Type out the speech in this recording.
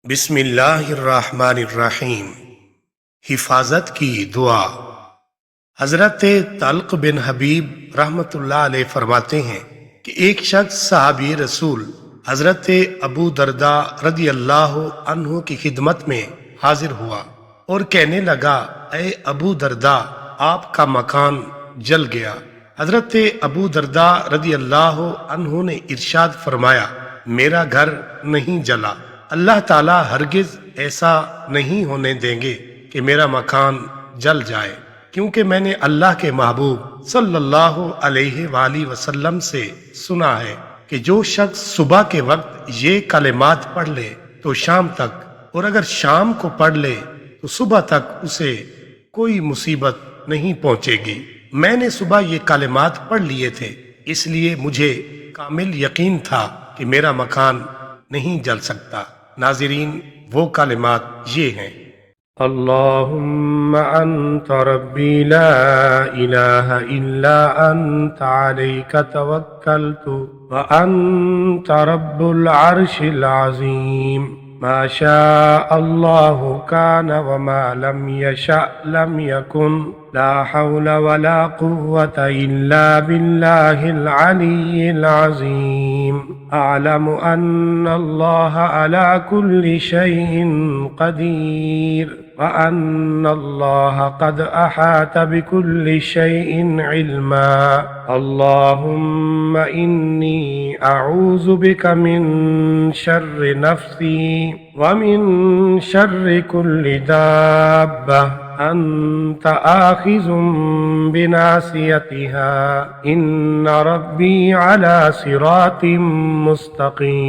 بسم اللہ الرحمن الرحیم۔ حفاظت کی دعا۔ حضرت طلق بن حبیب رحمۃ اللہ علیہ فرماتے ہیں کہ ایک شخص صحابی رسول حضرت ابو درداء رضی اللہ عنہ کی خدمت میں حاضر ہوا اور کہنے لگا، اے ابو درداء، آپ کا مکان جل گیا۔ حضرت ابو درداء رضی اللہ عنہ نے ارشاد فرمایا، میرا گھر نہیں جلا، اللہ تعالیٰ ہرگز ایسا نہیں ہونے دیں گے کہ میرا مکان جل جائے، کیونکہ میں نے اللہ کے محبوب صلی اللہ علیہ وآلہ وسلم سے سنا ہے کہ جو شخص صبح کے وقت یہ کلمات پڑھ لے تو شام تک، اور اگر شام کو پڑھ لے تو صبح تک اسے کوئی مصیبت نہیں پہنچے گی۔ میں نے صبح یہ کلمات پڑھ لیے تھے، اس لیے مجھے کامل یقین تھا کہ میرا مکان نہیں جل سکتا۔ ناظرین، وہ کلمات یہ ہیں: اللہم انت ربی لا الہ الا انت علیک توکلت وانت رب العرش العظیم ما شاء اللہ کان وما لم یشأ لم یکن لا حول ولا قوة الا باللہ العلی العظیم اعلم ان اللہ علی کل شیء قدیر وأن الله قد أحاط بكل شيء علما اللهم إني أعوذ بك من شر نفسي ومن شر كل دابة أنت آخذ بناصيتها إن ربي على صراط مستقيم۔